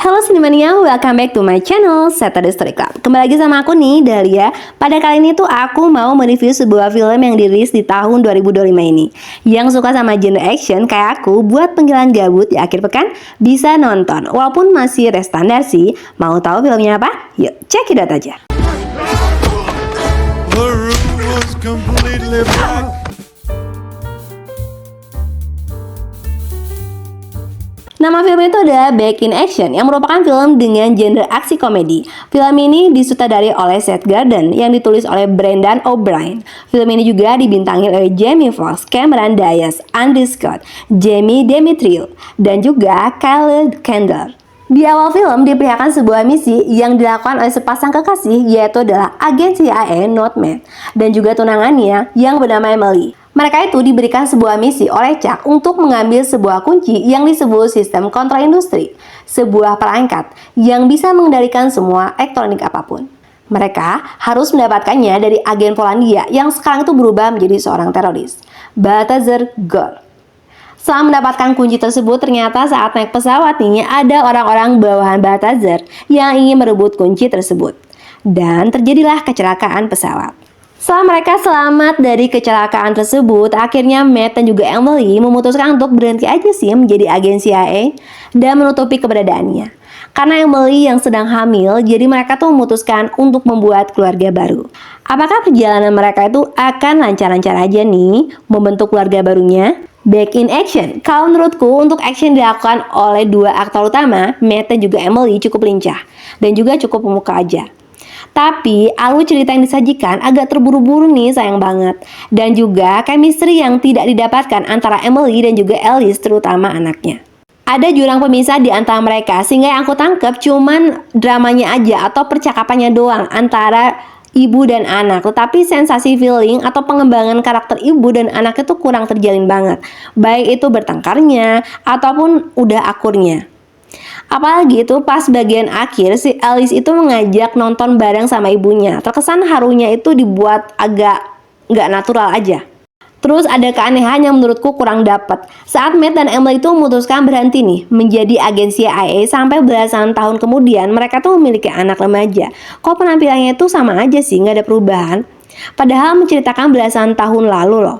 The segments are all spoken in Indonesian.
Halo Cinemania, welcome back to my channel Saturday Story Club. Kembali lagi sama aku nih, Dahlia. Pada kali ini tuh aku mau mereview sebuah film yang dirilis di tahun 2025 ini. Yang suka sama genre action kayak aku, buat panggilan gabut di akhir pekan bisa nonton. Walaupun masih restandar sih. Mau tahu filmnya apa? Yuk, check it out aja. The room was completely black. Nama film itu adalah Back in Action, yang merupakan film dengan genre aksi komedi. Film ini disutradari oleh Seth Garden, yang ditulis oleh Brendan O'Brien. Film ini juga dibintangi oleh Jamie Foxx, Cameron Diaz, Andrew Scott, Jamie Demetriou, dan juga Kyle Chandler. Di awal film diperlihatkan sebuah misi yang dilakukan oleh sepasang kekasih, yaitu adalah agen CIA Notman dan juga tunangannya yang bernama Emily. Mereka itu diberikan sebuah misi oleh Chuck untuk mengambil sebuah kunci yang disebut sistem kontrol industri, sebuah perangkat yang bisa mengendalikan semua elektronik apapun. Mereka harus mendapatkannya dari agen Polandia yang sekarang itu berubah menjadi seorang teroris, Balthazar Gore. Setelah mendapatkan kunci tersebut, ternyata saat naik pesawat nih ada orang-orang bawahan Balthazar yang ingin merebut kunci tersebut. Dan terjadilah kecelakaan pesawat. Setelah mereka selamat dari kecelakaan tersebut, akhirnya Matt dan juga Emily memutuskan untuk berhenti aja sih menjadi agen CIA dan menutupi keberadaannya. Karena Emily yang sedang hamil, jadi mereka tuh memutuskan untuk membuat keluarga baru. Apakah perjalanan mereka itu akan lancar-lancar aja nih membentuk keluarga barunya? Back in Action. Kalau menurutku untuk action dilakukan oleh dua aktor utama, Matt dan juga Emily cukup lincah dan juga cukup memukau aja. Tapi alur cerita yang disajikan agak terburu-buru nih, sayang banget. Dan juga chemistry yang tidak didapatkan antara Emily dan juga Alice, terutama anaknya. Ada jurang pemisah di antara mereka, sehingga yang aku tangkep cuman dramanya aja atau percakapannya doang antara ibu dan anak. Tetapi sensasi feeling atau pengembangan karakter ibu dan anak itu kurang terjalin banget. Baik itu bertengkarnya ataupun udah akurnya. Apalagi itu pas bagian akhir si Alice itu mengajak nonton bareng sama ibunya. Terkesan harunya itu dibuat agak nggak natural aja. Terus ada keanehan yang menurutku kurang dapet. Saat Matt dan Emily itu memutuskan berhenti nih menjadi agen CIA sampai belasan tahun kemudian mereka tuh memiliki anak remaja. Kok penampilannya itu sama aja sih, nggak ada perubahan. Padahal menceritakan belasan tahun lalu loh.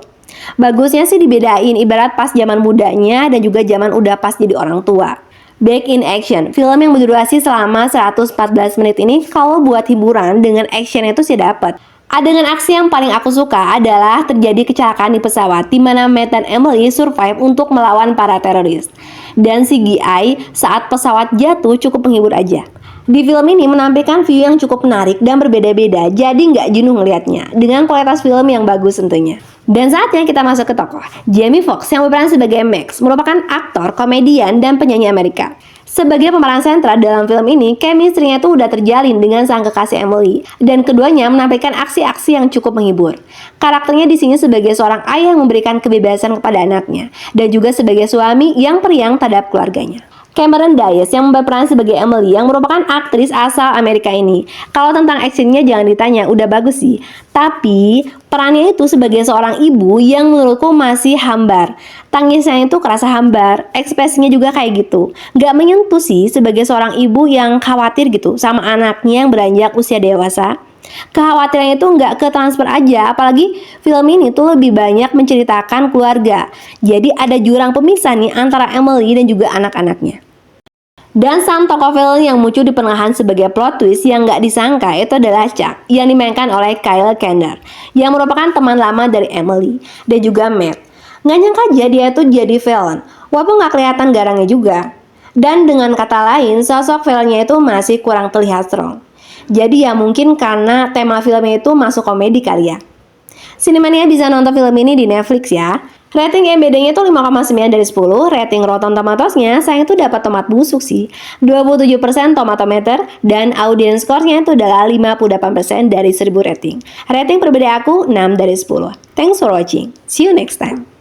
Bagusnya sih dibedain ibarat pas zaman mudanya dan juga zaman udah pas jadi orang tua. Back in Action, film yang berdurasi selama 114 menit ini kalau buat hiburan dengan action itu sih dapat. Adegan aksi yang paling aku suka adalah terjadi kecelakaan di pesawat di mana Matt dan Emily survive untuk melawan para teroris. Dan CGI saat pesawat jatuh cukup menghibur aja. Di film ini menampilkan view yang cukup menarik dan berbeda-beda, jadi nggak jenuh ngelihatnya, dengan kualitas film yang bagus tentunya. Dan saatnya kita masuk ke tokoh. Jamie Foxx yang berperan sebagai Max merupakan aktor, komedian, dan penyanyi Amerika. Sebagai pemeran sentral dalam film ini, chemistry-nya itu udah terjalin dengan sang kekasih Emily, dan keduanya menampilkan aksi-aksi yang cukup menghibur. Karakternya di sini sebagai seorang ayah yang memberikan kebebasan kepada anaknya, dan juga sebagai suami yang periang terhadap keluarganya. Cameron Diaz yang berperan sebagai Emily yang merupakan aktris asal Amerika ini. Kalau tentang actionnya jangan ditanya, udah bagus sih. Tapi perannya itu sebagai seorang ibu yang menurutku masih hambar. Tangisnya itu kerasa hambar, ekspresinya juga kayak gitu. Gak menyentuh sih sebagai seorang ibu yang khawatir gitu sama anaknya yang beranjak usia dewasa. Kekhawatiran itu nggak ke transfer aja, apalagi film ini tuh lebih banyak menceritakan keluarga. Jadi ada jurang pemisah nih antara Emily dan juga anak-anaknya. Dan sang tokoh film yang muncul di pertengahan sebagai plot twist yang nggak disangka itu adalah Chuck yang dimainkan oleh Kyle Chandler yang merupakan teman lama dari Emily dan juga Matt. Nggak nyangka aja dia tuh jadi villain, walaupun nggak kelihatan garangnya juga. Dan dengan kata lain, sosok villainnya itu masih kurang terlihat strong. Jadi ya mungkin karena tema filmnya itu masuk komedi kali ya. Cinemania bisa nonton film ini di Netflix ya. Rating IMDb-nya itu 5,9 dari 10. Rating Rotten Tomatoes-nya sayang itu dapat tomat busuk sih, 27% tomatometer. Dan audience score-nya itu adalah 58% dari 1000 rating. Rating pribadi aku 6 dari 10. Thanks for watching. See you next time.